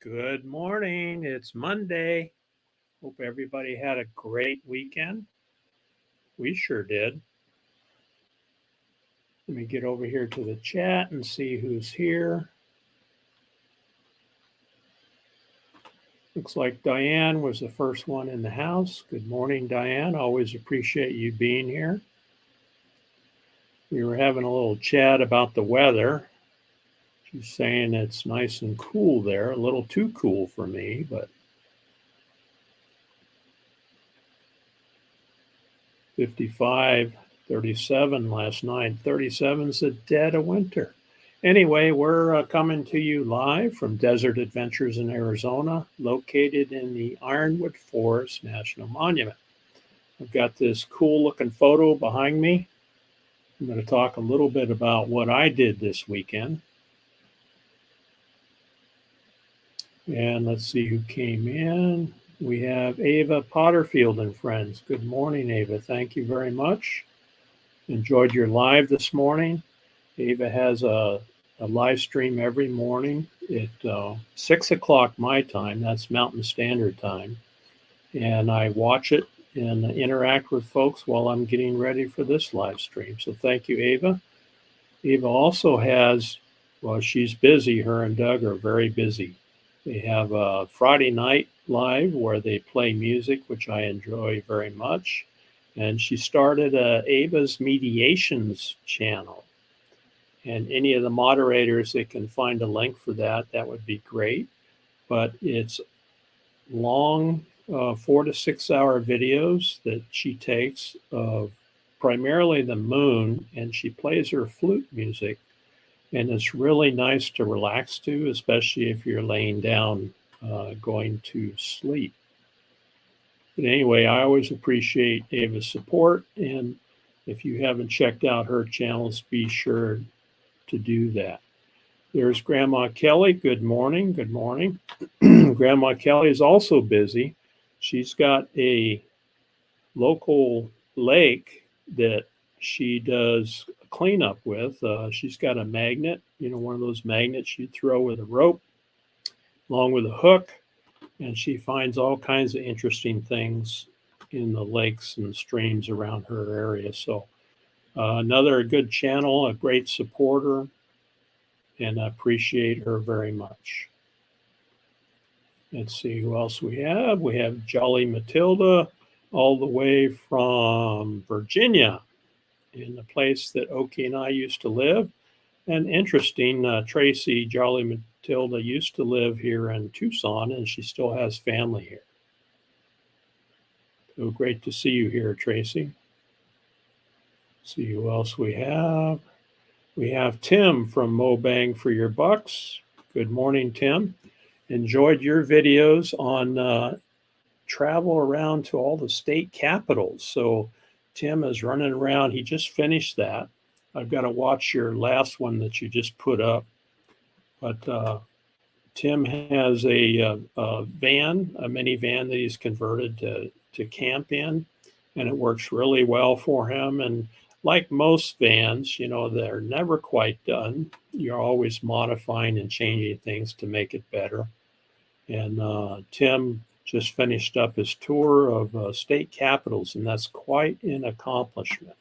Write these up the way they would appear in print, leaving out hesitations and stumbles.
Good morning. It's Monday. Hope everybody had a great weekend. We sure did. Let me get over here to the chat and see who's here. Looks like Diane was the first one in the house. Good morning, Diane. Always appreciate you being here. We were having a little chat about the weather. She's saying it's nice and cool there, a little too cool for me, but 55, 37 last night. 37's the dead of winter. Anyway, we're coming to you live from Desert Adventures in Arizona, located in the Ironwood Forest National Monument. I've got this cool looking photo behind me. I'm going to talk a little bit about what I did this weekend. And let's see who came in. We have Ava Potterfield and friends. Good morning, Ava. Thank you very much. Enjoyed your live this morning. Ava has a live stream every morning at 6 o'clock my time. That's Mountain Standard Time. And I watch it and interact with folks while I'm getting ready for this live stream. So thank you, Ava. Ava also has, well, she's busy. Her and Doug are very busy. They have a Friday night live where they play music, which I enjoy very much. And she started Ava's Mediations channel. And any of the moderators that can find a link for that, that would be great. But it's long 4 to 6 hour videos that she takes of primarily the moon, and she plays her flute music. And it's really nice to relax to, especially if you're laying down going to sleep. But anyway, I always appreciate Ava's support. And if you haven't checked out her channels, be sure to do that. There's Grandma Kelly. Good morning. Good morning. Grandma Kelly is also busy. She's got a local lake that she does cleanup with. She's got a magnet, one of those magnets you throw with a rope along with a hook. and she finds all kinds of interesting things in the lakes and streams around her area. So another good channel, a great supporter, and I appreciate her very much. Let's see who else we have. We have Jolly Matilda, all the way from Virginia, in the place that Oki and I used to live. And interesting, Tracy Jolly Matilda used to live here in Tucson, and she still has family here. So great to see you here, Tracy. See who else we have. We have Tim from Mo Bang for Your Bucks. Good morning, Tim. Enjoyed your videos on travel around to all the state capitals. So Tim is running around. He just finished that. I've got to watch your last one that you just put up. But Tim has a van, a minivan that he's converted to camp in, and it works really well for him. And like most vans, you know, they're never quite done. You're always modifying and changing things to make it better. And Tim just finished up his tour of state capitals, and that's quite an accomplishment.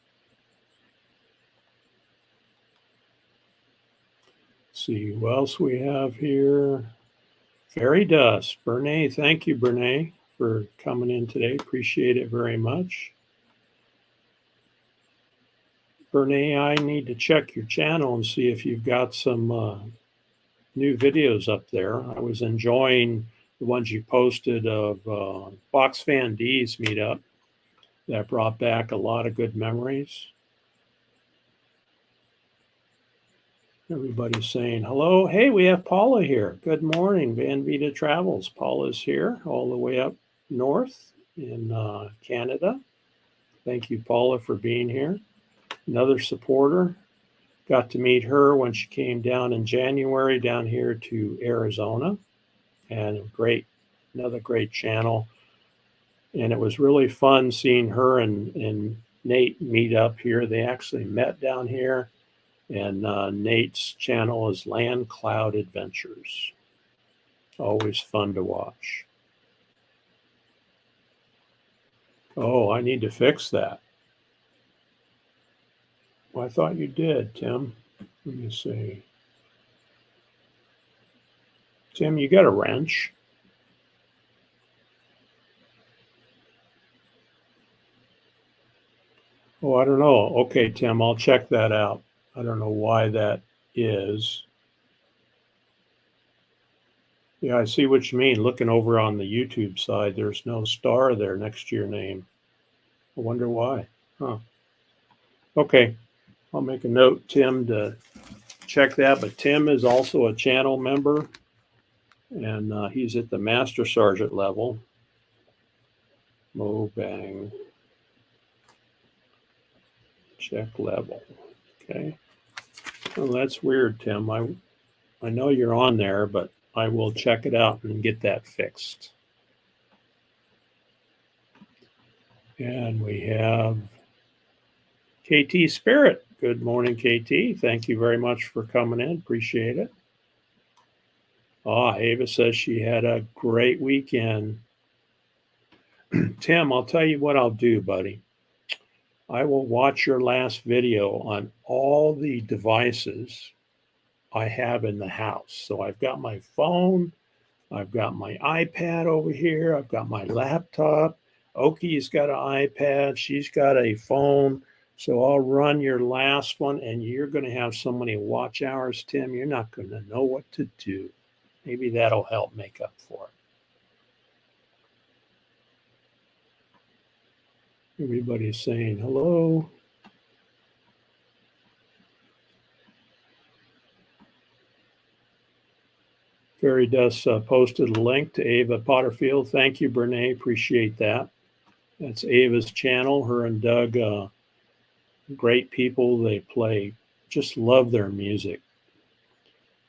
Let's see who else we have here. Fairy Dust, Bernae. Thank you, Bernae, for coming in today. Appreciate it very much. Bernae, I need to check your channel and see if you've got some new videos up there. I was enjoying the ones you posted of Box Fan D's meetup. That brought back a lot of good memories. Everybody's saying hello. Hey, we have Paula here. Good morning, Van Vita Travels. Paula's here all the way up north in Canada. Thank you, Paula, for being here. Another supporter. Got to meet her when she came down in January down here to Arizona. And another great channel. And it was really fun seeing her and Nate meet up here. They actually met down here. And Nate's channel is Land Cloud Adventures. Always fun to watch. Oh, I need to fix that. Well, I thought you did, Tim. Let me see. Tim, you got a wrench? Oh, I don't know. Okay, Tim, I'll check that out. I don't know why that is. Yeah, I see what you mean. Looking over on the YouTube side, there's no star there next to your name. I wonder why. Huh. Okay, I'll make a note, Tim, to check that. But Tim is also a channel member, and he's at the Master Sergeant level. Mo Bang. Check level. Okay. Well, that's weird, Tim. I know you're on there, but I will check it out and get that fixed. And we have KT Spirit. Good morning, KT. Thank you very much for coming in. Appreciate it. Ava says she had a great weekend. Tim, I'll tell you what I'll do, buddy. I will watch your last video on all the devices I have in the house. So I've got my phone, I've got my iPad over here, I've got my laptop. Oki's got an iPad, she's got a phone. So I'll run your last one, and you're going to have so many watch hours, Tim, you're not going to know what to do. Maybe that'll help make up for it. Everybody's saying hello. Fairy Dust posted a link to Ava Potterfield. Thank you, Bernae. Appreciate that. That's Ava's channel. Her and Doug, great people. They just love their music.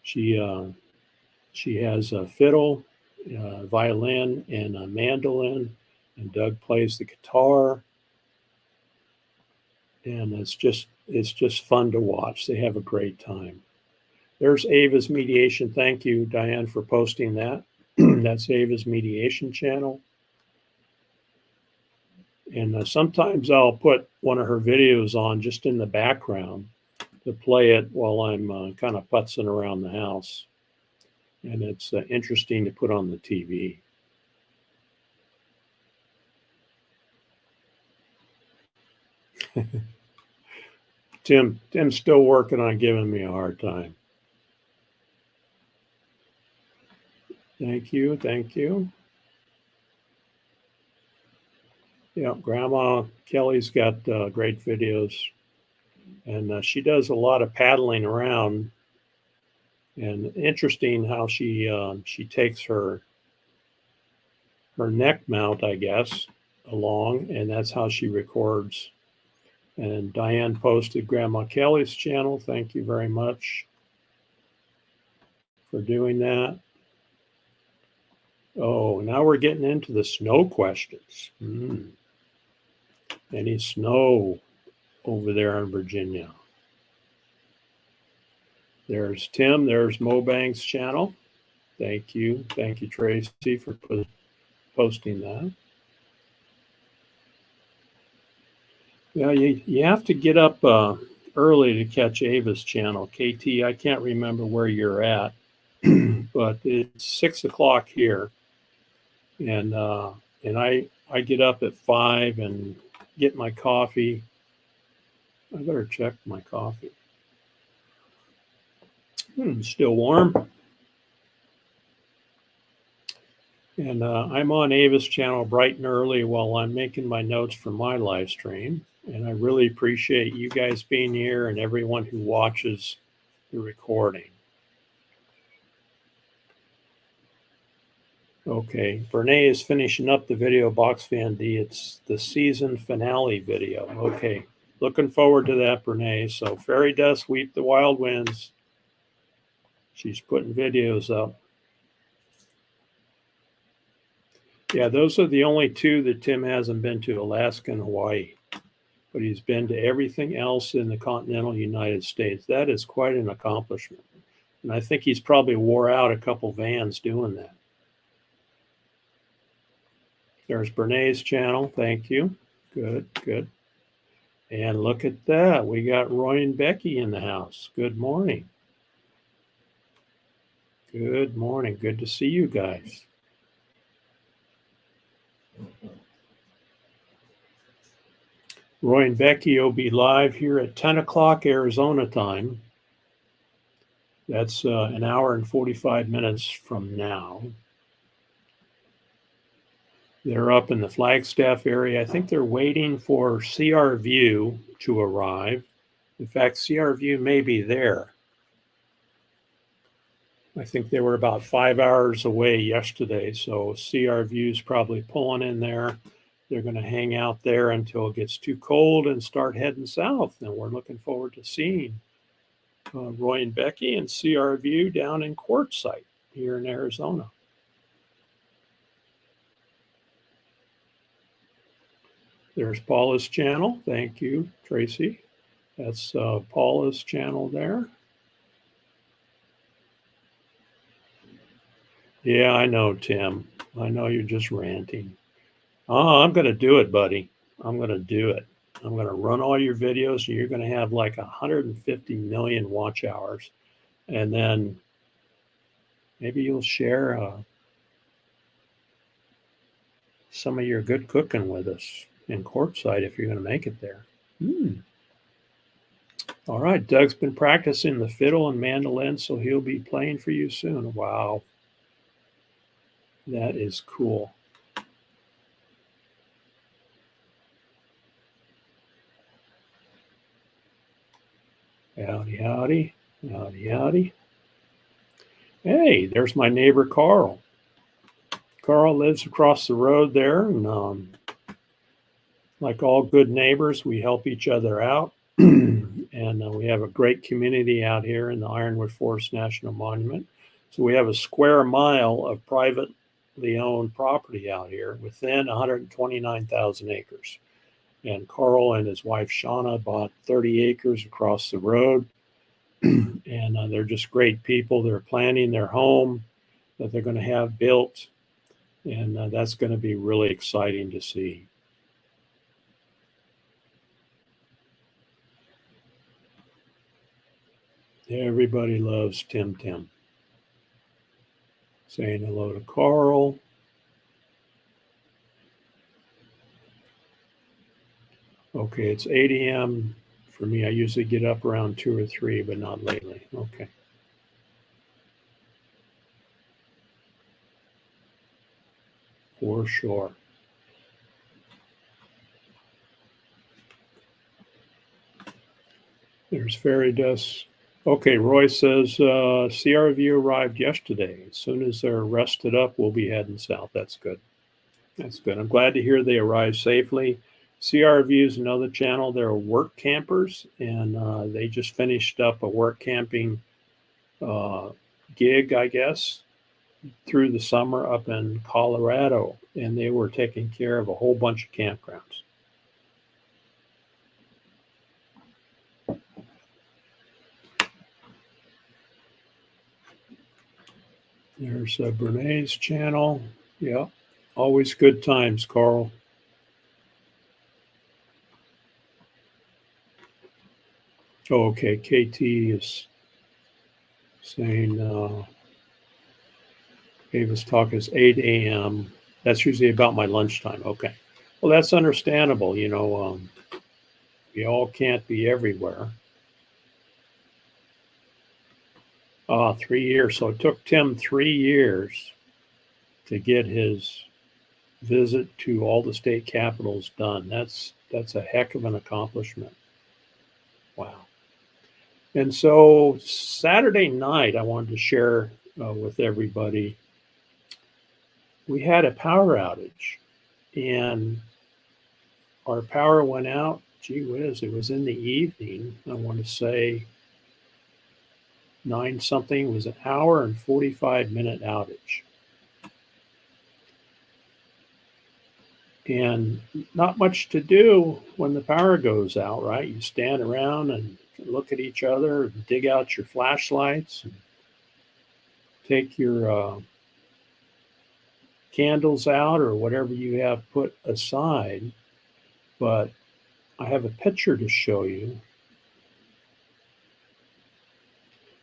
She has a fiddle, violin, and a mandolin, and Doug plays the guitar. And it's just fun to watch. They have a great time. There's Ava's mediation. Thank you, Diane, for posting that. That's Ava's mediation channel. And sometimes I'll put one of her videos on just in the background to play it while I'm kind of putzing around the house. And it's interesting to put on the TV. Tim's still working on giving me a hard time. Thank you. Thank you. Yeah, Grandma Kelly's got great videos. And she does a lot of paddling around. And interesting how she takes her neck mount, I guess, along, and that's how she records. And Diane posted Grandma Kelly's channel. Thank you very much for doing that. Oh, now we're getting into the snow questions. Any snow over there in Virginia? There's Tim. There's Mobank's channel. Thank you. Thank you, Tracy, for posting that. Yeah, you have to get up early to catch Ava's channel. KT, I can't remember where you're at, but it's 6 o'clock here. And I get up at 5 and get my coffee. I better check my coffee. Still warm. And I'm on Ava's channel bright and early while I'm making my notes for my live stream. And I really appreciate you guys being here and everyone who watches the recording. Okay, Bernae is finishing up the video, Box Fan D. It's the season finale video. Okay, looking forward to that, Bernae. So Fairy Dust, Weep the Wild Winds. She's putting videos up. Yeah, those are the only two that Tim hasn't been to, Alaska and Hawaii. But he's been to everything else in the continental United States. That is quite an accomplishment. And I think he's probably wore out a couple vans doing that. There's Bernae's channel. Thank you. Good, good. And look at that. We got Roy and Becky in the house. Good morning. Good morning. Good to see you guys. Roy and Becky will be live here at 10 o'clock Arizona time. That's an hour and 45 minutes from now. They're up in the Flagstaff area. I think they're waiting for CR View to arrive. In fact, CR View may be there. I think they were about 5 hours away yesterday, so CR View's probably pulling in there. They're going to hang out there until it gets too cold and start heading south. And we're looking forward to seeing Roy and Becky and CR View down in Quartzsite here in Arizona. There's Paula's channel. Thank you, Tracy. That's Paula's channel there. Yeah, I know, Tim. I know you're just ranting. Oh, I'm going to do it, buddy. I'm going to do it. I'm going to run all your videos, and you're going to have like 150 million watch hours. And then maybe you'll share some of your good cooking with us in Quartzsite if you're going to make it there. All right, Doug's been practicing the fiddle and mandolin, so he'll be playing for you soon. Wow. That is cool. Howdy, howdy, howdy, howdy. Hey, there's my neighbor, Carl. Carl lives across the road there, and like all good neighbors, we help each other out. And we have a great community out here in the Ironwood Forest National Monument. So we have a square mile of privately owned property out here within 129,000 acres. And Carl and his wife Shauna bought 30 acres across the road. And they're just great people. They're planning their home. that they're going to have built. And that's going to be really exciting to see. Everybody loves Tim Tim. Saying hello to Carl. Okay, it's 8 a.m. for me. I usually get up around 2 or 3, but not lately. Okay. For sure. There's Fairy Dust. Okay, Roy says, CRV arrived yesterday. As soon as they're rested up, we'll be heading south. That's good. That's good. I'm glad to hear they arrived safely. CRV is another channel. They're work campers, and they just finished up a work camping gig, I guess, through the summer up in Colorado, and they were taking care of a whole bunch of campgrounds. There's Brene's channel. Yeah, always good times, Carl. Oh, okay, KT is saying Davis talk is 8 a.m. That's usually about my lunchtime. Okay. Well, that's understandable. You know, we all can't be everywhere. 3 years. So it took Tim 3 years to get his visit to all the state capitals done. That's a heck of an accomplishment. Wow. And so Saturday night, I wanted to share with everybody, we had a power outage, and our power went out. Gee whiz, it was in the evening. I want to say 9 something. It was an hour and 45-minute outage. And not much to do when the power goes out, right? You stand around and look at each other, and dig out your flashlights, and take your candles out or whatever you have put aside. But I have a picture to show you.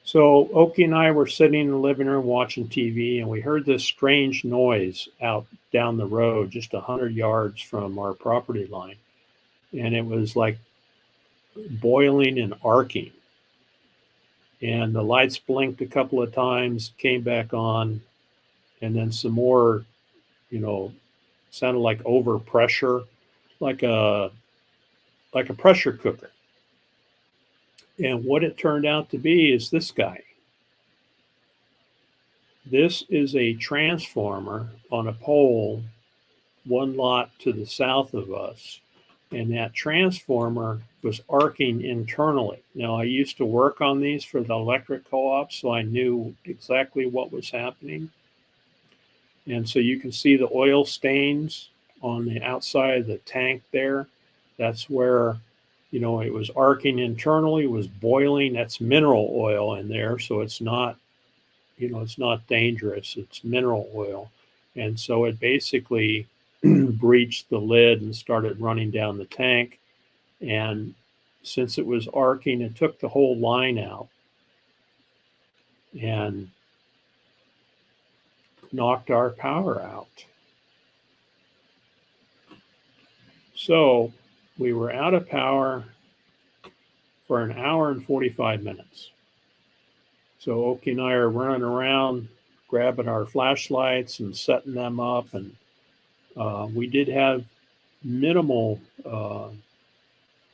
So Oki and I were sitting in the living room watching TV, and we heard this strange noise out down the road, just 100 yards from our property line. And it was like boiling and arcing. And the lights blinked a couple of times, came back on, and then some more, you know, sounded like overpressure, like a pressure cooker. And what it turned out to be is this guy. This is a transformer on a pole, one lot to the south of us. And that transformer was arcing internally. Now, I used to work on these for the electric co-op, so I knew exactly what was happening. And so you can see the oil stains on the outside of the tank there. That's where, you know, it was arcing internally, it was boiling. That's mineral oil in there, so it's not, you know, it's not dangerous. It's mineral oil. And so it basically breached the lid and started running down the tank. And since it was arcing, it took the whole line out and knocked our power out. So we were out of power for an hour and 45 minutes. So Oki and I are running around, grabbing our flashlights and setting them up. And we did have minimal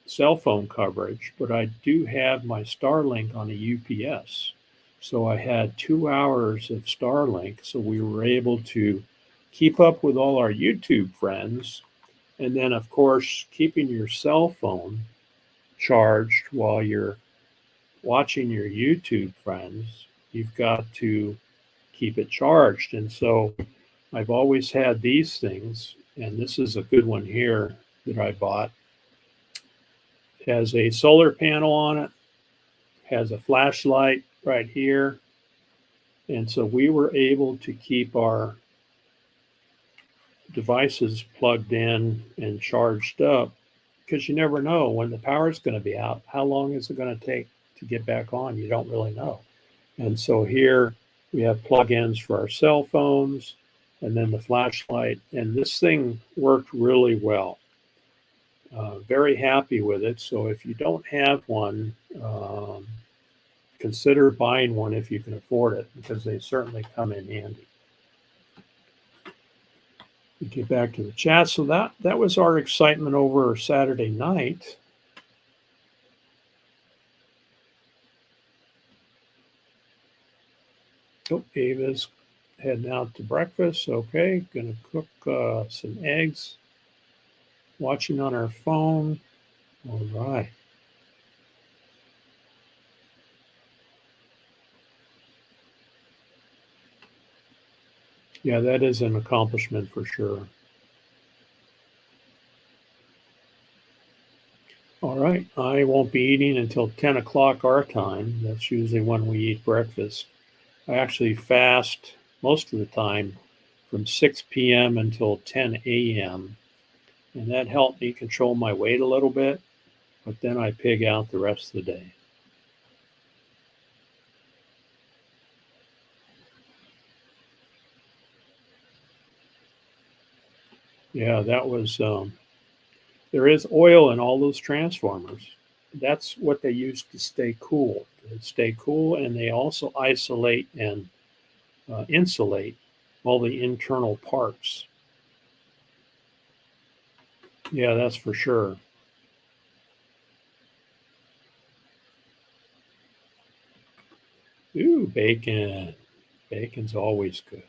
cell phone coverage, but I do have my Starlink on a UPS. So I had 2 hours of Starlink. So we were able to keep up with all our YouTube friends. And then, of course, keeping your cell phone charged while you're watching your YouTube friends, you've got to keep it charged. And so I've always had these things, and this is a good one here that I bought. It has a solar panel on it, has a flashlight right here, And so we were able to keep our devices plugged in and charged up, because you never know when the power is going to be out. How long is it going to take to get back on? You don't really know. And so here we have plug-ins for our cell phones and then the flashlight. And this thing worked really well. Very happy with it. So if you don't have one, consider buying one if you can afford it, because they certainly come in handy. We get back to the chat. So that was our excitement over Saturday night. Oh, Ava's heading out to breakfast. Okay, gonna cook some eggs. Watching on our phone. All right. Yeah, that is an accomplishment for sure. All right, I won't be eating until 10 o'clock our time. That's usually when we eat breakfast. I actually fast most of the time from 6 p.m. until 10 a.m. And that helped me control my weight a little bit, but then I pig out the rest of the day. Yeah, that was, there is oil in all those transformers. That's what they use to stay cool. And they also isolate and insulate all the internal parts. Yeah, that's for sure. Ooh, bacon. Bacon's always good.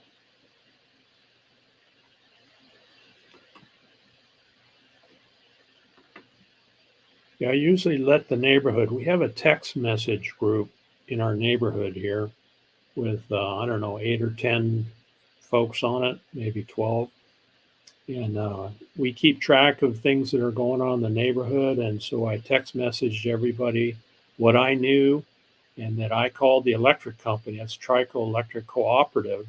Yeah, I usually let the neighborhood, we have a text message group in our neighborhood here with, I don't know, 8 or 10 folks on it, maybe 12. And we keep track of things that are going on in the neighborhood. And so I text messaged everybody what I knew, and that I called the electric company, that's Trico Electric Cooperative,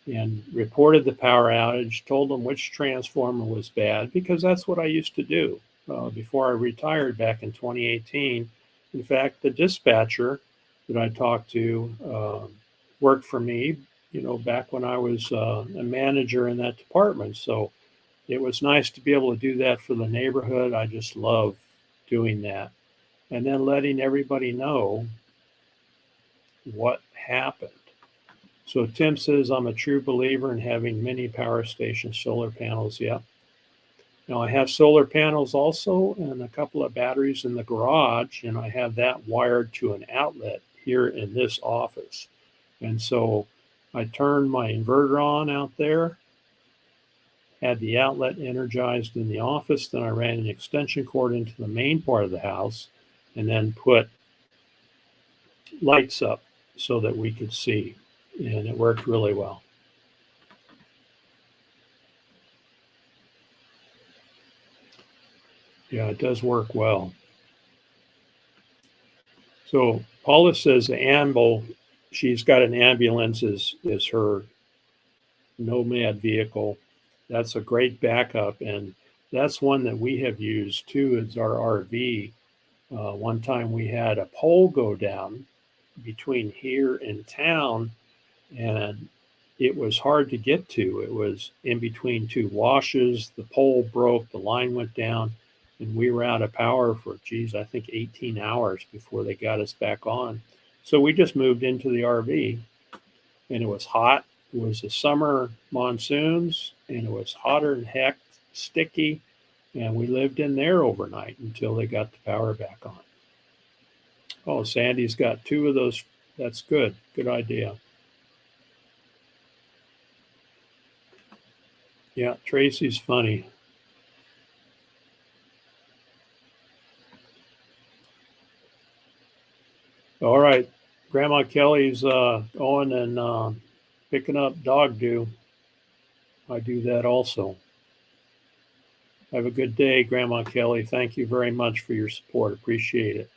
and reported the power outage, told them which transformer was bad, because that's what I used to do before I retired back in 2018. In fact, the dispatcher that I talked to worked for me, back when I was a manager in that department. So it was nice to be able to do that for the neighborhood. I just love doing that. And then letting everybody know what happened. So Tim says, I'm a true believer in having mini power station solar panels. Yep. Now I have solar panels also and a couple of batteries in the garage, and I have that wired to an outlet here in this office. And so I turned my inverter on out there, had the outlet energized in the office, then I ran an extension cord into the main part of the house, and then put lights up so that we could see. And it worked really well. Yeah, it does work well. So Paula says the Amble, she's got an ambulance is her nomad vehicle. That's a great backup, and that's one that we have used too as our RV. One time we had a pole go down between here and town, and it was hard to get to. It was in between two washes. The pole broke, the line went down, and we were out of power for, I think 18 hours before they got us back on. So we just moved into the RV, and it was hot. It was the summer monsoons, and it was hotter than heck, sticky, and we lived in there overnight until they got the power back on. Oh, Sandy's got two of those. That's good. Good idea. Yeah, Tracy's funny. All right, Grandma Kelly's going and picking up dog do. I do that also. Have a good day, Grandma Kelly. Thank you very much for your support. Appreciate it.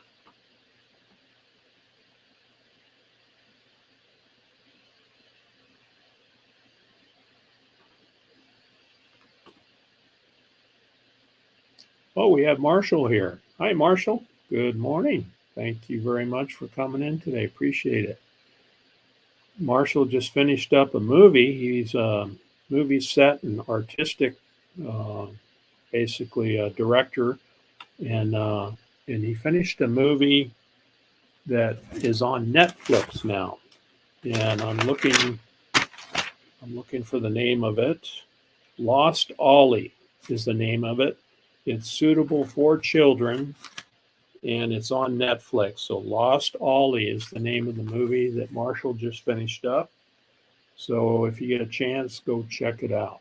Oh, we have Marshall here. Hi, Marshall. Good morning. Thank you very much for coming in today. Appreciate it. Marshall just finished up a movie. He's a movie set and artistic, uh, basically a director, and he finished a movie that is on Netflix now. And I'm looking for the name of it. Lost Ollie is the name of it. It's suitable for children, and it's on Netflix. So Lost Ollie is the name of the movie that Marshall just finished up. So if you get a chance, go check it out.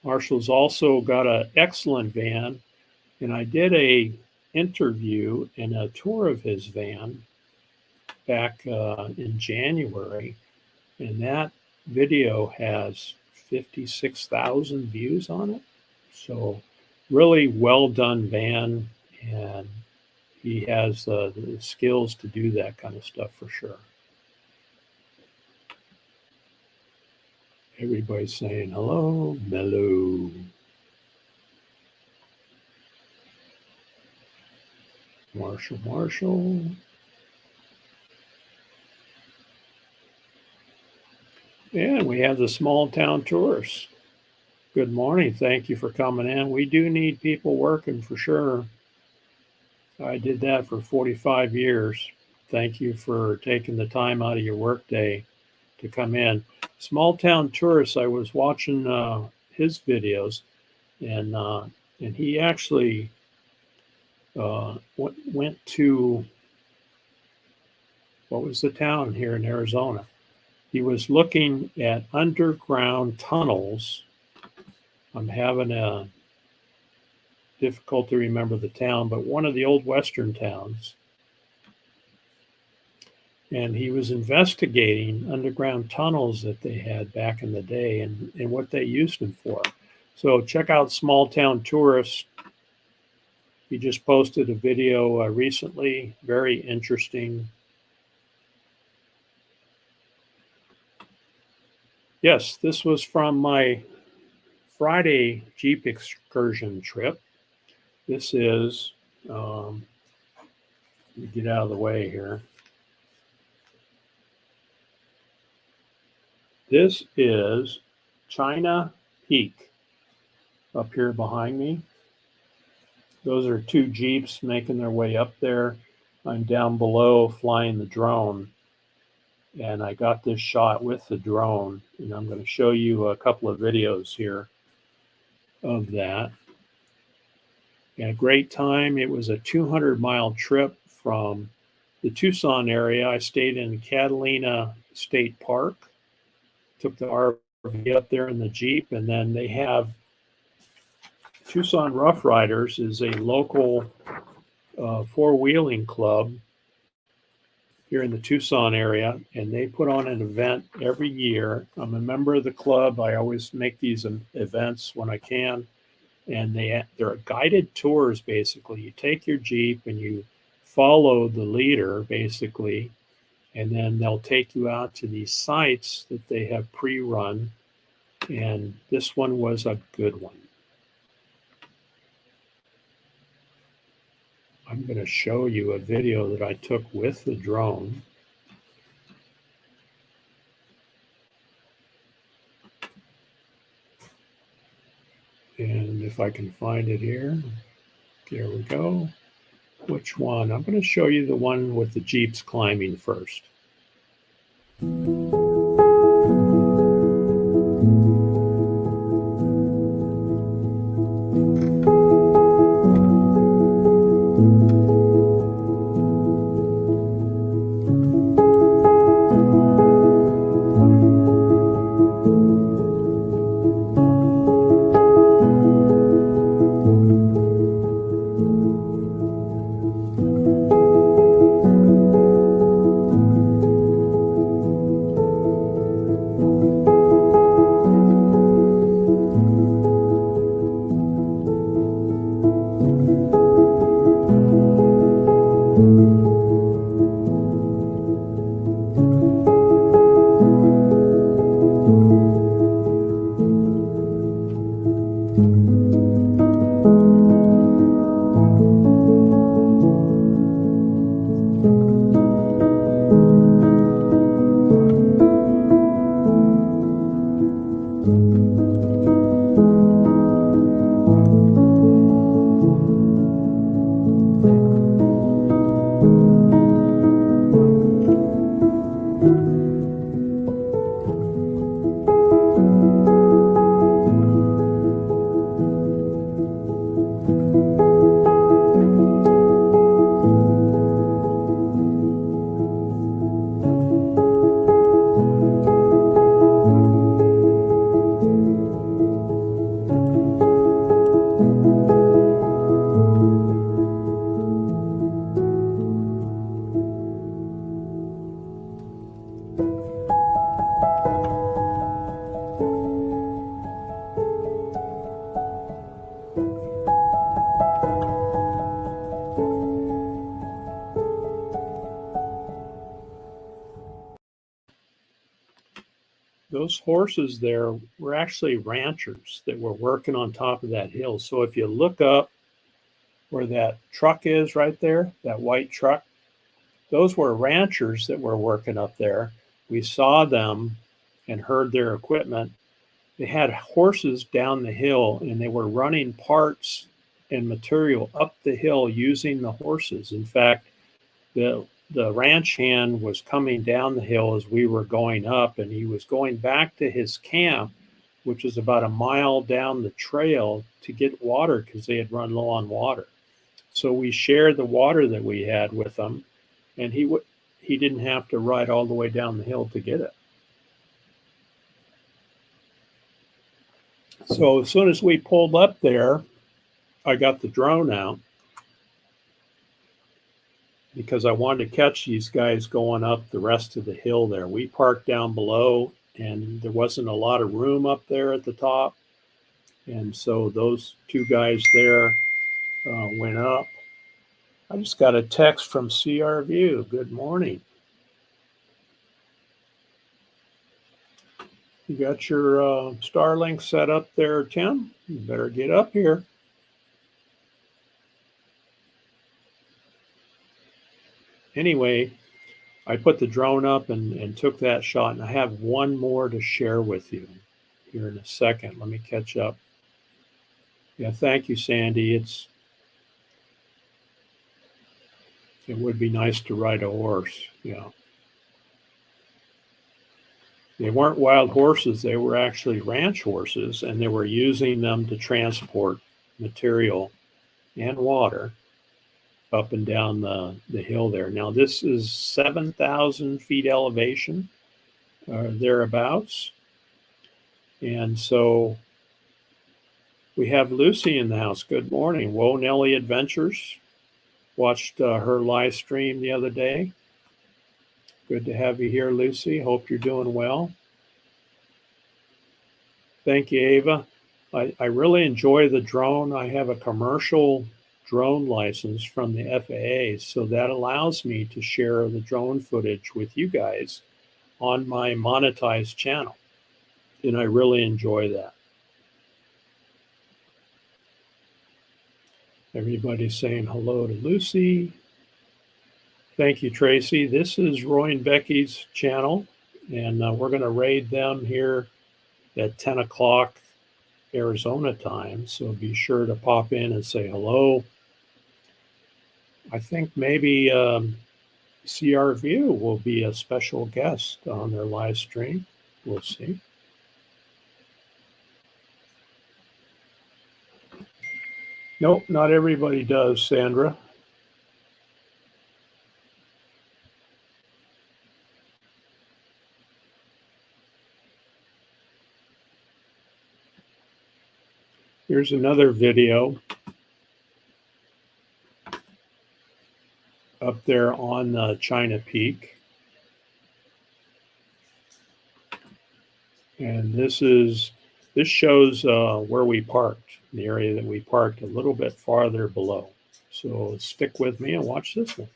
Marshall's also got an excellent van, and I did a interview and a tour of his van back in January, and that video has 56,000 views on it. So really well done van, and he has the skills to do that kind of stuff for sure. Everybody's saying hello, Mellow. Marshall. And we have the small town tourists. Good morning. Thank you for coming in. We do need people working for sure. I did that for 45 years. Thank you for taking the time out of your workday to come in. Small town tourists, I was watching his videos, and he actually went to, what was the town here in Arizona? He was looking at underground tunnels. I'm having a difficulty to remember the town, but one of the old Western towns. And he was investigating underground tunnels that they had back in the day and what they used them for. So check out Small Town Tourist. He just posted a video recently, very interesting. Yes, this was from my Friday Jeep excursion trip. This is, let me get out of the way here. This is China Peak up here behind me. Those are two Jeeps making their way up there. I'm down below flying the drone, and I got this shot with the drone, and I'm going to show you a couple of videos here of that. And a great time. It was a 200-mile trip from the Tucson area. I stayed in Catalina State Park, took the RV up there in the Jeep, and then they have Tucson Rough Riders is a local four-wheeling club here in the Tucson area, and they put on an event every year. I'm a member of the club. I always make these events when I can, and they're guided tours, basically. You take your Jeep and you follow the leader, basically, and then they'll take you out to these sites that they have pre-run, and this one was a good one. I'm going to show you a video that I took with the drone. And if I can find it here, there we go. Which one? I'm going to show you the one with the Jeeps climbing first. those horses there were actually ranchers that were working on top of that hill. So if you look up where that truck is right there, that white truck, those were ranchers that were working up there. We saw them and heard their equipment. They had horses down the hill and they were running parts and material up the hill using the horses. In fact, the ranch hand was coming down the hill as we were going up, and he was going back to his camp, which is about a mile down the trail, to get water because they had run low on water. So we shared the water that we had with him, and he didn't have to ride all the way down the hill to get it. So as soon as we pulled up there, I got the drone out because I wanted to catch these guys going up the rest of the hill there. We parked down below and there wasn't a lot of room up there at the top. And so those two guys there went up. I just got a text from CR View. Good morning. You got your Starlink set up there, Tim? You better get up here. Anyway, I put the drone up and took that shot, and I have one more to share with you here in a second. Let me catch up. Yeah, thank you, Sandy. It would be nice to ride a horse. Yeah. They weren't wild horses. They were actually ranch horses, and they were using them to transport material and water up and down the hill there. Now, this is 7,000 feet elevation, thereabouts. And so we have Lucy in the house. Good morning. Whoa, Nelly Adventures. Watched her live stream the other day. Good to have you here, Lucy. Hope you're doing well. Thank you, Ava. I really enjoy the drone. I have a commercial drone license from the FAA, so that allows me to share the drone footage with you guys on my monetized channel, and I really enjoy that. Everybody's saying hello to Lucy. Thank you, Tracy. This is Roy and Becky's channel, and we're going to raid them here at 10 o'clock Arizona time, so be sure to pop in and say hello. I think maybe CR View will be a special guest on their live stream. We'll see. Nope, not everybody does, Sandra. Here's another video up there on China Peak. And this shows where we parked, the area that we parked a little bit farther below. So stick with me and watch this one.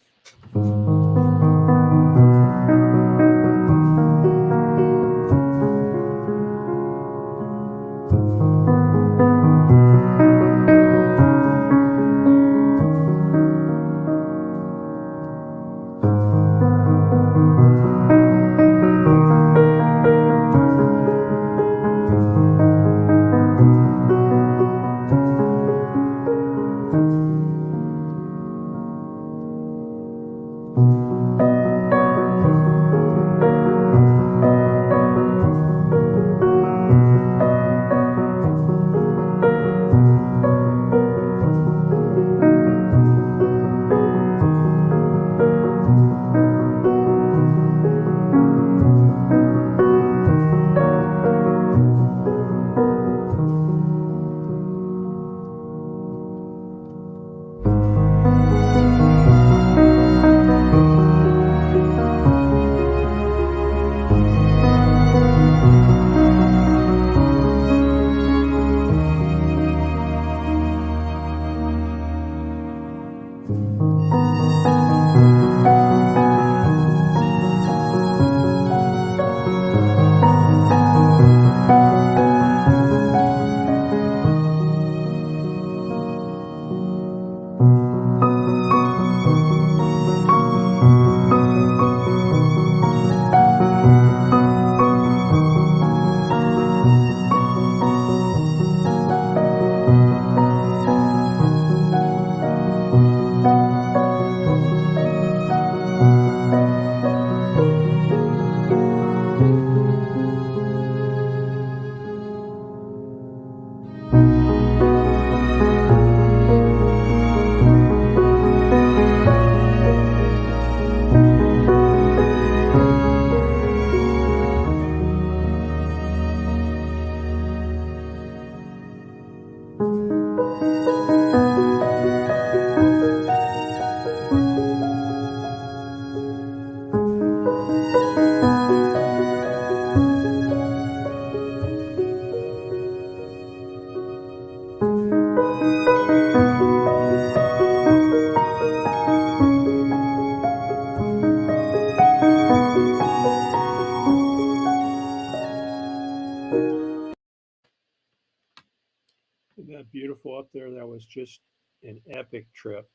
beautiful up there. That was just an epic trip.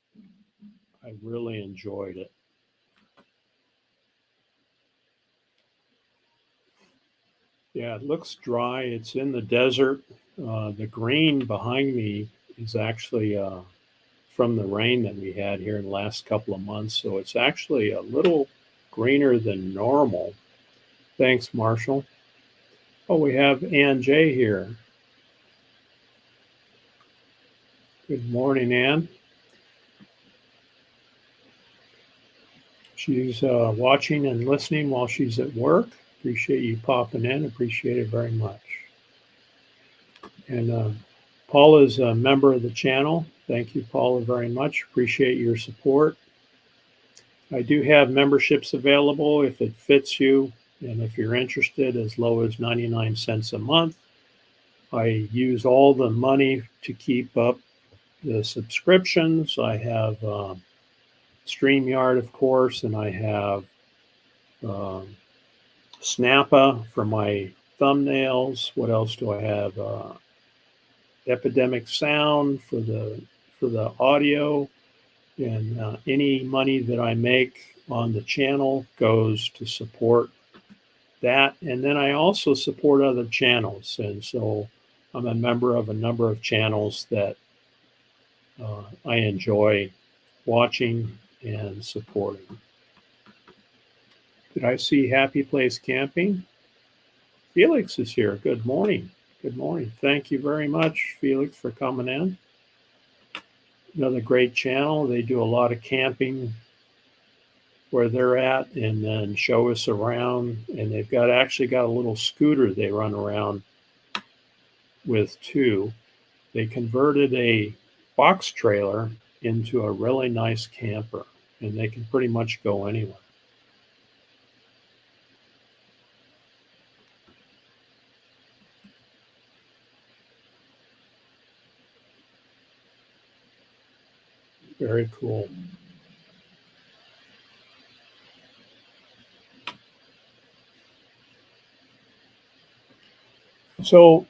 I really enjoyed it. Yeah, it looks dry. It's in the desert. The green behind me is actually from the rain that we had here in the last couple of months. So it's actually a little greener than normal. Thanks, Marshall. Oh, we have Ann J here. Good morning, Ann. She's watching and listening while she's at work. Appreciate you popping in. Appreciate it very much. And Paula is a member of the channel. Thank you, Paula, very much. Appreciate your support. I do have memberships available if it fits you and if you're interested, as low as 99 cents a month. I use all the money to keep up the subscriptions. I have StreamYard, of course, and I have Snappa for my thumbnails. What else do I have? Epidemic Sound for the audio, and any money that I make on the channel goes to support that. And then I also support other channels, and so I'm a member of a number of channels that I enjoy watching and supporting. Did I see Happy Place Camping? Felix is here. Good morning. Good morning. Thank you very much, Felix, for coming in. Another great channel. They do a lot of camping where they're at and then show us around. And they've actually got a little scooter they run around with too. They converted a box trailer into a really nice camper, and they can pretty much go anywhere. Very cool. So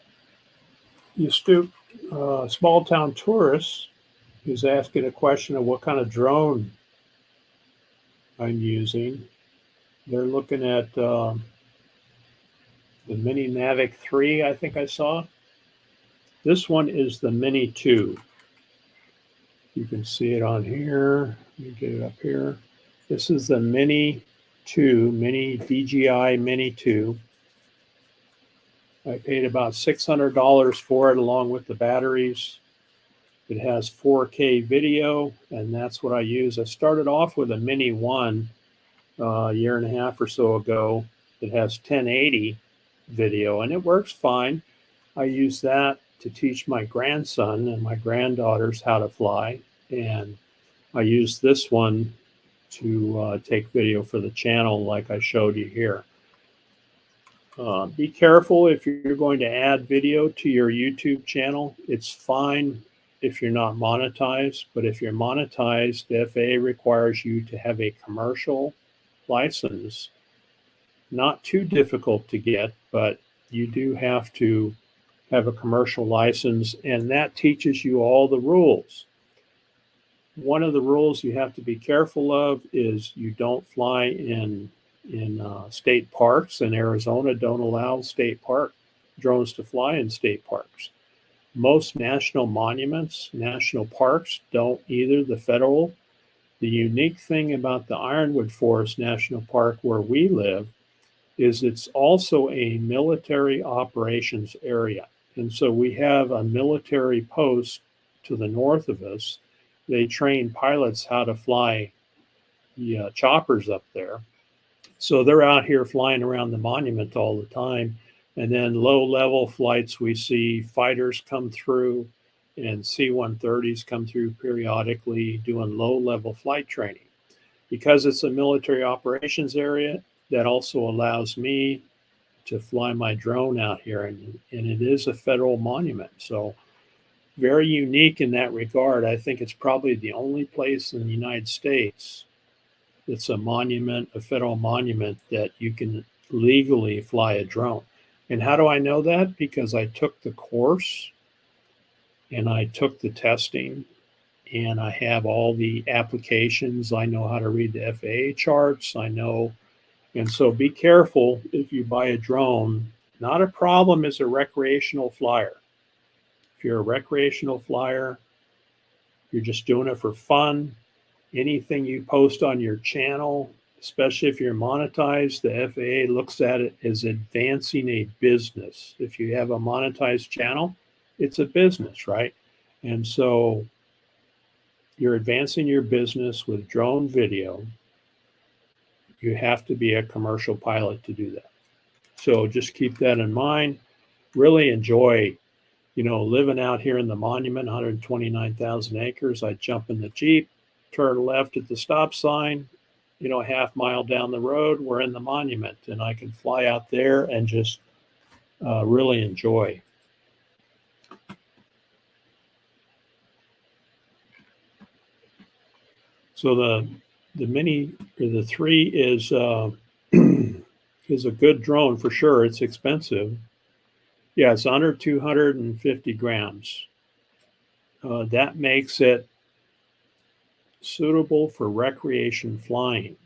Small Town Tourist is asking a question of what kind of drone I'm using. They're looking at the Mini Mavic 3, I think I saw. This one is the Mini 2. You can see it on here. Let me get it up here. This is the Mini 2, Mini DJI Mini 2. I paid about $600 for it along with the batteries. It has 4K video, and that's what I use. I started off with a Mini 1 a year and a half or so ago. It has 1080 video, and it works fine. I use that to teach my grandson and my granddaughters how to fly, and I use this one to take video for the channel like I showed you here. Be careful if you're going to add video to your YouTube channel. It's fine if you're not monetized, but if you're monetized, the FAA requires you to have a commercial license. Not too difficult to get, but you do have to have a commercial license, and that teaches you all the rules. One of the rules you have to be careful of is you don't fly in state parks, and Arizona don't allow state park drones to fly in state parks. Most national monuments, national parks don't either, the federal. The unique thing about the Ironwood Forest National Park where we live is it's also a military operations area. And so we have a military post to the north of us. They train pilots how to fly the choppers up there. So they're out here flying around the monument all the time. And then low-level flights, we see fighters come through and C-130s come through periodically doing low-level flight training. Because it's a military operations area, that also allows me to fly my drone out here, and it is a federal monument. So very unique in that regard. I think it's probably the only place in the United States that's a monument, a federal monument, that you can legally fly a drone. And how do I know that? Because I took the course and I took the testing, and I have all the applications. I know how to read the FAA charts. I know, and so be careful if you buy a drone. Not a problem as a recreational flyer. If you're a recreational flyer, you're just doing it for fun. Anything you post on your channel, especially if you're monetized, the FAA looks at it as advancing a business. If you have a monetized channel, it's a business, right? And so you're advancing your business with drone video. You have to be a commercial pilot to do that. So just keep that in mind. Really enjoy, living out here in the monument, 129,000 acres. I jump in the Jeep, turn left at the stop sign, a half mile down the road, we're in the monument, and I can fly out there and just really enjoy. So the Mini, or the 3 is is a good drone for sure. It's expensive. Yeah, it's under 250 grams. That makes it suitable for recreation flying.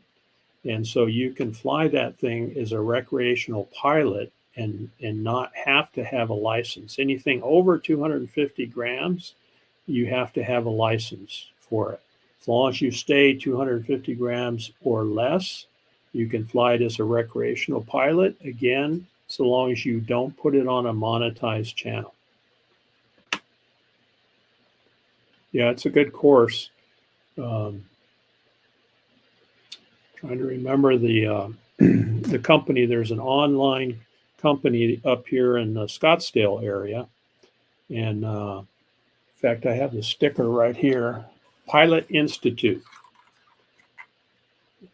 And so you can fly that thing as a recreational pilot and not have to have a license. Anything over 250 grams, you have to have a license for it. As long as you stay 250 grams or less, you can fly it as a recreational pilot. Again, so long as you don't put it on a monetized channel. Yeah, it's a good course. Trying to remember the the company. There's an online company up here in the Scottsdale area, and in fact, I have the sticker right here. Pilot Institute.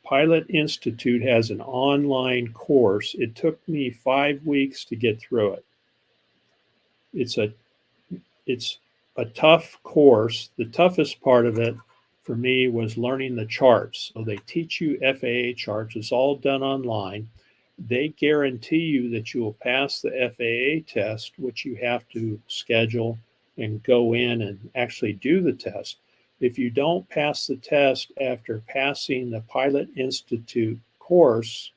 Pilot Institute has an online course. It took me 5 weeks to get through it. It's a tough course. The toughest part of it for me was learning the charts. So they teach you FAA charts. It's all done online. They guarantee you that you will pass the FAA test, which you have to schedule and go in and actually do the test. If you don't pass the test after passing the Pilot Institute course,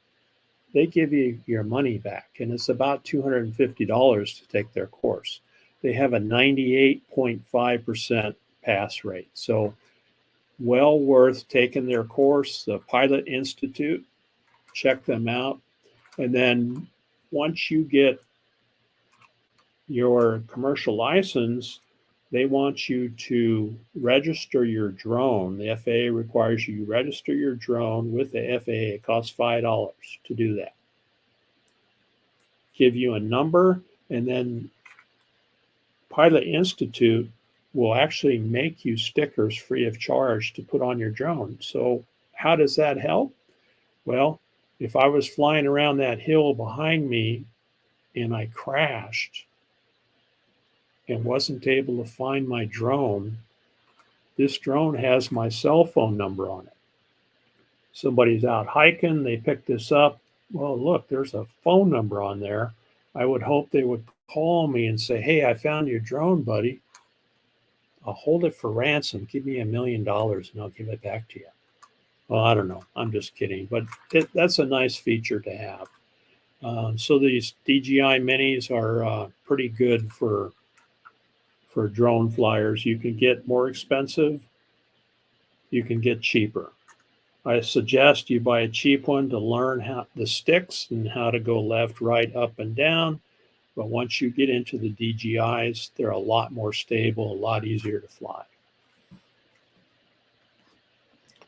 they give you your money back, and it's about $250 to take their course. They have a 98.5% pass rate. So well worth taking their course, the Pilot Institute. Check them out. And then once you get your commercial license, they want you to register your drone. The FAA requires you register your drone with the FAA. It costs $5 to do that. Give you a number, and then Pilot Institute will actually make you stickers free of charge to put on your drone. So how does that help? Well, if I was flying around that hill behind me and I crashed and wasn't able to find my drone, this drone has my cell phone number on it. Somebody's out hiking, they pick this up. Well, look, there's a phone number on there. I would hope they would call me and say, hey, I found your drone, buddy. I'll hold it for ransom. Give me $1 million and I'll give it back to you. Well, I don't know. I'm just kidding. But that's a nice feature to have. So these DJI minis are pretty good for drone flyers. You can get more expensive. You can get cheaper. I suggest you buy a cheap one to learn how the sticks and how to go left, right, up, and down. But once you get into the DJIs, they're a lot more stable, a lot easier to fly.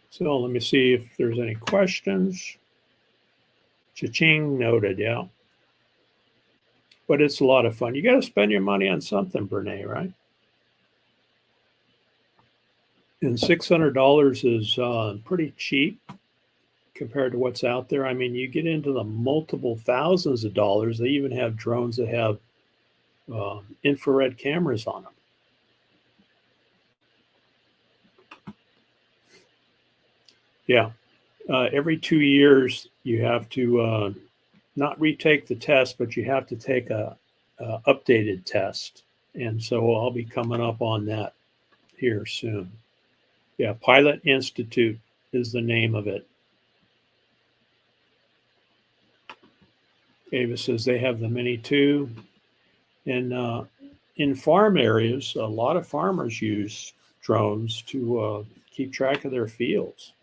So let me see if there's any questions. Cha-ching, noted, yeah. But it's a lot of fun. You got to spend your money on something, Brene, right? And $600 is pretty cheap compared to what's out there. I mean, you get into the multiple thousands of dollars. They even have drones that have infrared cameras on them. Yeah. Every 2 years, you have to not retake the test, but you have to take a updated test. And so I'll be coming up on that here soon. Yeah, Pilot Institute is the name of it. Ava says they have the Mini too. And in farm areas, a lot of farmers use drones to keep track of their fields.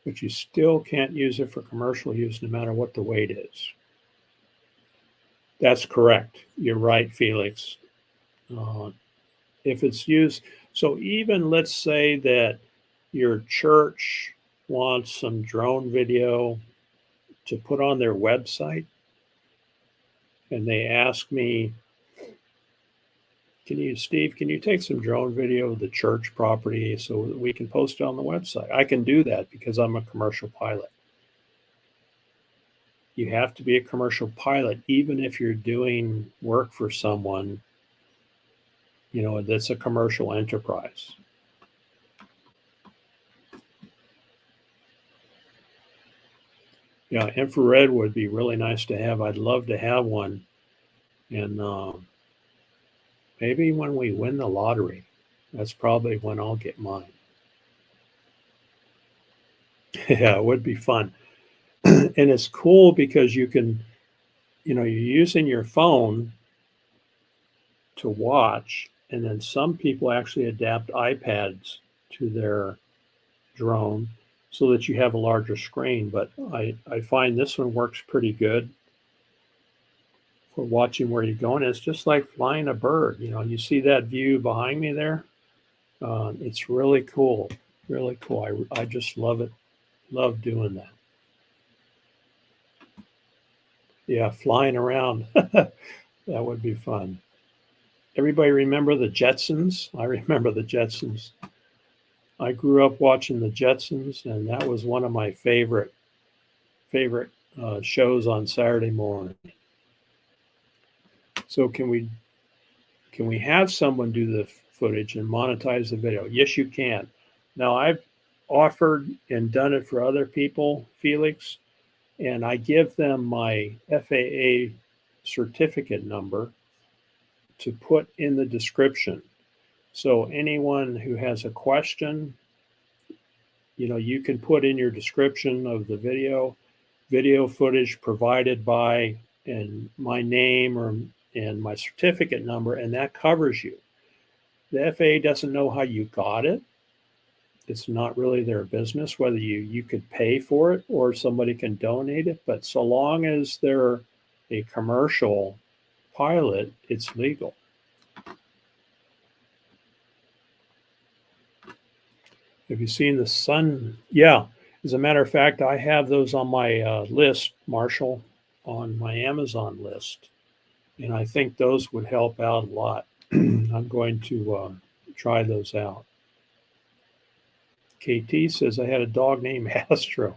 But you still can't use it for commercial use no matter what the weight is. That's correct. You're right, Felix. If it's used, so even let's say that your church wants some drone video to put on their website, and they ask me, Steve, can you take some drone video of the church property so that we can post it on the website? I can do that because I'm a commercial pilot. You have to be a commercial pilot, even if you're doing work for someone, that's a commercial enterprise. Yeah, infrared would be really nice to have. I'd love to have one. And maybe when we win the lottery, that's probably when I'll get mine. Yeah, it would be fun. And it's cool because you can, you're using your phone to watch, and then some people actually adapt iPads to their drone so that you have a larger screen. But I find this one works pretty good for watching where you're going. It's just like flying a bird. You see that view behind me there? It's really cool. Really cool. I just love it. Love doing that. Yeah, flying around. That would be fun. Everybody remember the Jetsons? I remember the Jetsons. I grew up watching the Jetsons, and that was one of my favorite shows on Saturday morning. So can we have someone do the footage and monetize the video? Yes, you can. Now, I've offered and done it for other people, Felix, and I give them my FAA certificate number to put in the description. So anyone who has a question, you can put in your description of the video footage provided by, and my name and my certificate number, and that covers you. The FAA doesn't know how you got it. It's not really their business whether you could pay for it or somebody can donate it. But so long as they're a commercial pilot, it's legal. Have you seen the sun? Yeah. As a matter of fact, I have those on my list, Marshall, on my Amazon list. And I think those would help out a lot. I'm going to try those out. KT says, I had a dog named Astro.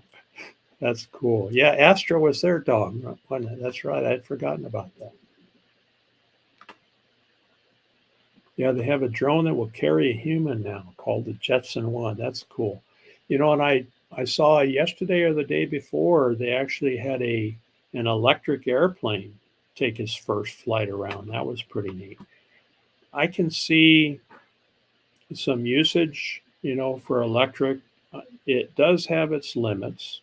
That's cool. Yeah, Astro was their dog, wasn't it? That's right. I'd forgotten about that. Yeah, they have a drone that will carry a human now called the Jetson 1. That's cool. And I saw yesterday or the day before, they actually had an electric airplane take his first flight around. That was pretty neat. I can see some usage, for electric. It does have its limits,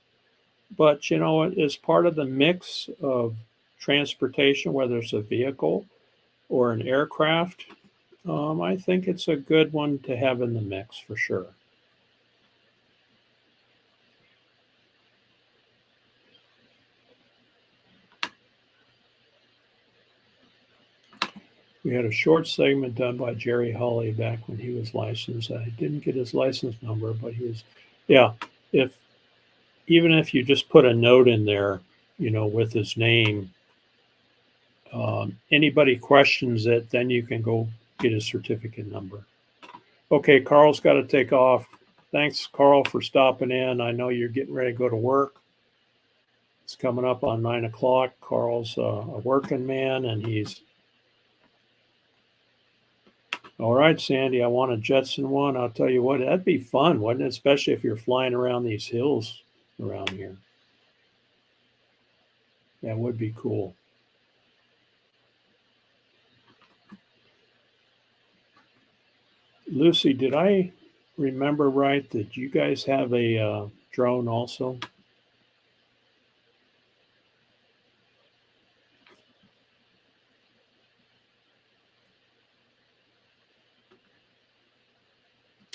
but, as part of the mix of transportation, whether it's a vehicle or an aircraft, I think it's a good one to have in the mix for sure. We had a short segment done by Jerry Hawley back when he was licensed. I didn't get his license number, but he was, yeah. Even if you just put a note in there, with his name, anybody questions it, then you can go get his certificate number. Okay, Carl's got to take off. Thanks, Carl, for stopping in. I know you're getting ready to go to work. It's coming up on 9 o'clock. Carl's a working man, and he's all right, Sandy. I want a Jetson 1. I'll tell you what, that'd be fun, wouldn't it? Especially if you're flying around these hills around here. That would be cool. Lucy, did I remember right that you guys have a drone also?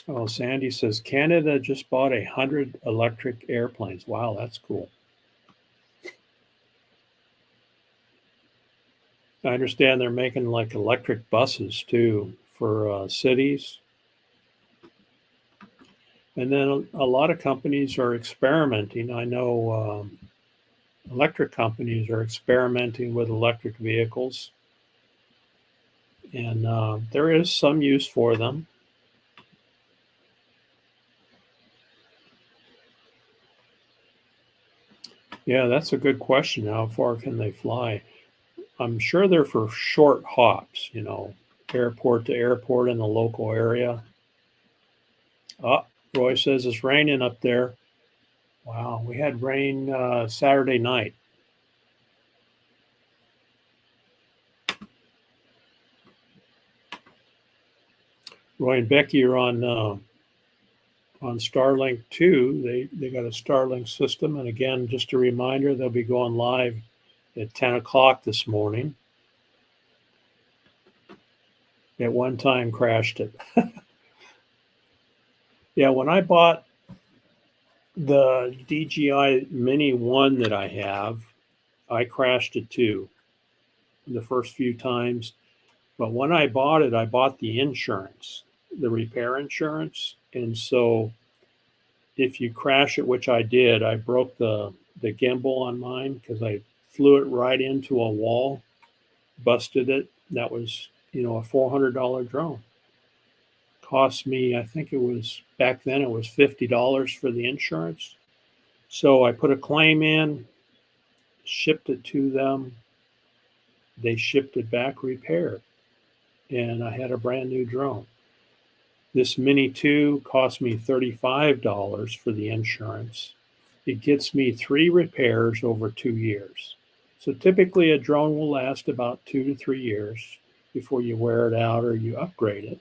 Oh, Sandy says Canada just bought 100 electric airplanes. Wow, that's cool. I understand they're making like electric buses too for cities. And then a lot of companies are experimenting. I know electric companies are experimenting with electric vehicles, and there is some use for them. Yeah, that's a good question. How far can they fly? I'm sure they're for short hops, airport to airport in the local area. Oh, Roy says it's raining up there. Wow, we had rain Saturday night. Roy and Becky are on Starlink too. They got a Starlink system, and again, just a reminder, they'll be going live at 10 o'clock this morning. At one time, crashed it. Yeah, when I bought the DJI Mini 1 that I have, I crashed it too the first few times. But when I bought it, I bought the insurance, the repair insurance. And so if you crash it, which I did, I broke the gimbal on mine because I flew it right into a wall, busted it. That was, a $400 drone. Cost me, I think it was back then, it was $50 for the insurance. So I put a claim in, shipped it to them. They shipped it back repaired, and I had a brand new drone. This Mini 2 cost me $35 for the insurance. It gets me 3 repairs over 2 years. So typically a drone will last about 2 to 3 years before you wear it out or you upgrade it.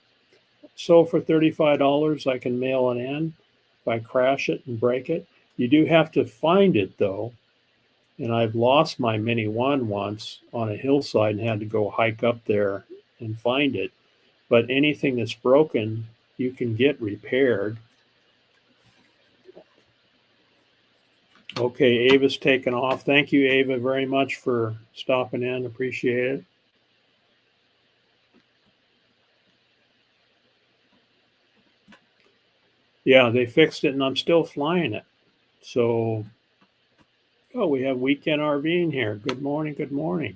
So for $35, I can mail it in if I crash it and break it. You do have to find it though. And I've lost my Mini 1 once on a hillside and had to go hike up there and find it. But anything that's broken, you can get repaired. Okay, Ava's taken off. Thank you, Ava, very much for stopping in. Appreciate it. Yeah, they fixed it and I'm still flying it. So, we have Weekend RVing here. Good morning. Good morning.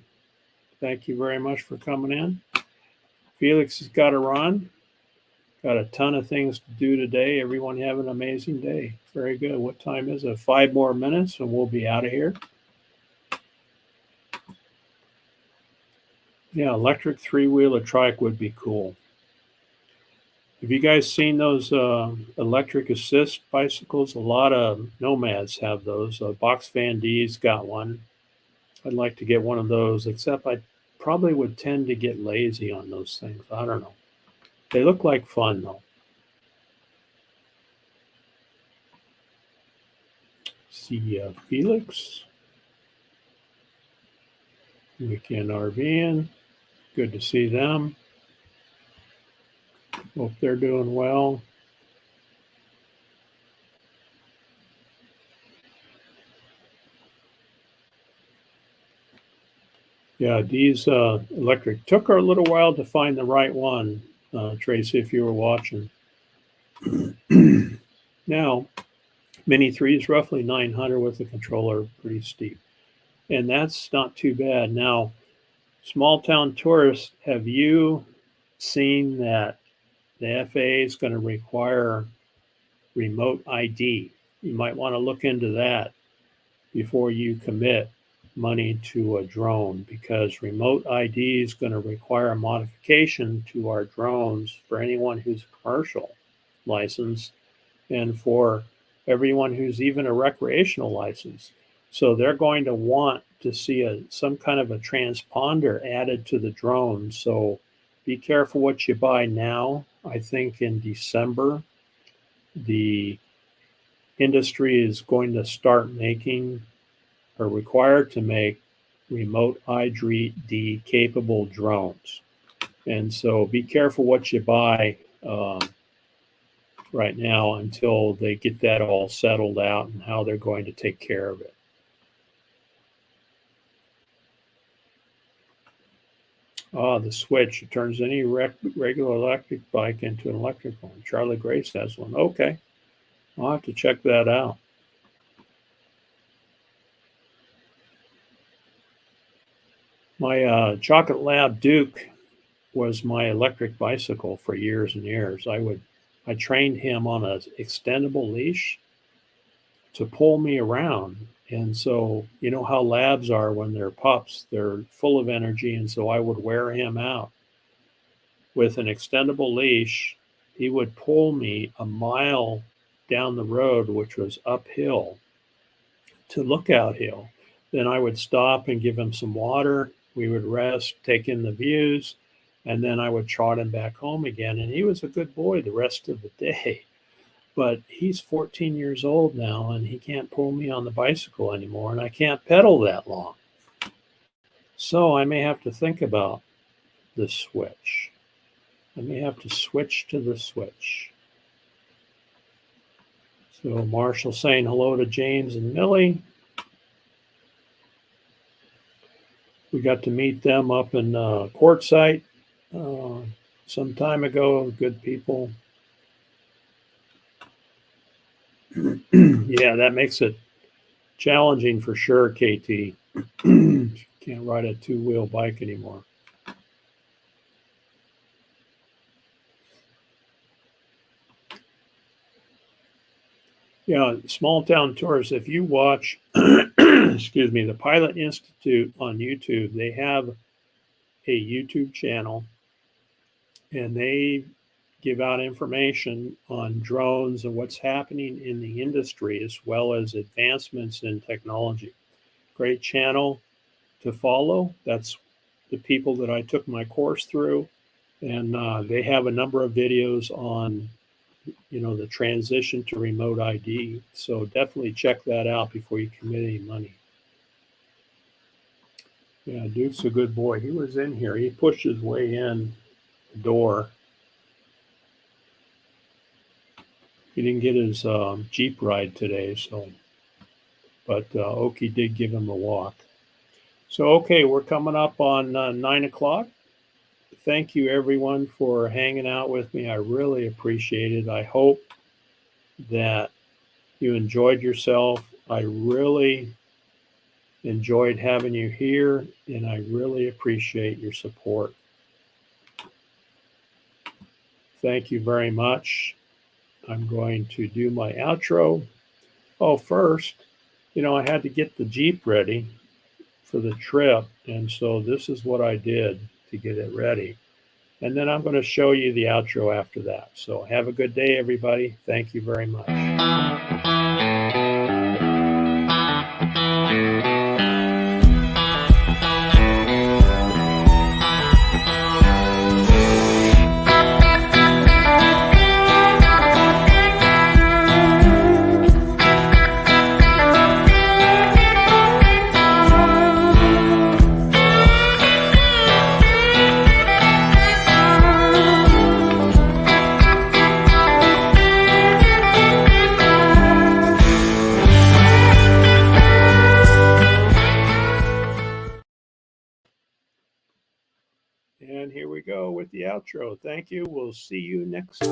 Thank you very much for coming in. Felix has got to run. Got a ton of things to do today. Everyone have an amazing day. Very good. What time is it? 5 more minutes and we'll be out of here. Yeah, electric 3-wheeler trike would be cool. Have you guys seen those electric assist bicycles? A lot of nomads have those. Box Van D's got one. I'd like to get one of those, except I probably would tend to get lazy on those things. I don't know. They look like fun though. See Felix. Weekend RVing. Good to see them. Hope they're doing well. Yeah, these electric took her a little while to find the right one, Tracy, if you were watching. Now, Mini 3 is roughly 900 with the controller, pretty steep. And that's not too bad. Now, small town tourists, have you seen that the FAA is going to require remote ID? You might want to look into that before you commit money to a drone, because remote ID is going to require a modification to our drones for anyone who's a commercial license and for everyone who's even a recreational license. So they're going to want to see some kind of a transponder added to the drone. So be careful what you buy now I think in December, the industry is going to start making or required to make remote ID capable drones. And so be careful what you buy right now until they get that all settled out and how they're going to take care of it. The switch. It turns any regular electric bike into an electric one. Charlie Grace has one. Okay. I'll have to check that out. My Chocolate Lab Duke was my electric bicycle for years and years. I trained him on an extendable leash to pull me around. And so, you know how labs are when they're pups, they're full of energy. And so I would wear him out. With an extendable leash, he would pull me a mile down the road, which was uphill, to Lookout Hill. Then I would stop and give him some water. We would rest, take in the views, and then I would trot him back home again. And he was a good boy the rest of the day. But he's 14 years old now, and he can't pull me on the bicycle anymore, and I can't pedal that long. So I may have to think about the switch. I may have to switch to the switch. So Marshall saying hello to James and Millie. We got to meet them up in Quartzsite some time ago. Good people. Yeah, that makes it challenging for sure, KT. Can't ride a two-wheel bike anymore. Yeah, small town tours. If you watch, excuse me, the Pilot Institute on YouTube, they have a YouTube channel and they give out information on drones and what's happening in the industry as well as advancements in technology. Great channel to follow. That's the people that I took my course through, and they have a number of videos on the transition to remote ID. So definitely check that out before you commit any money. Yeah, Duke's a good boy. He was in here. He pushed his way in the door. He didn't get his Jeep ride today, but Oki did give him a walk. So, okay, we're coming up on 9 o'clock. Thank you, everyone, for hanging out with me. I really appreciate it. I hope that you enjoyed yourself. I really enjoyed having you here, and I really appreciate your support. Thank you very much. I'm going to do my outro. Oh, first, I had to get the Jeep ready for the trip, and so this is what I did to get it ready. And then I'm going to show you the outro after that. So have a good day, everybody. Thank you very much. And here we go with the outro. Thank you. We'll see you next time.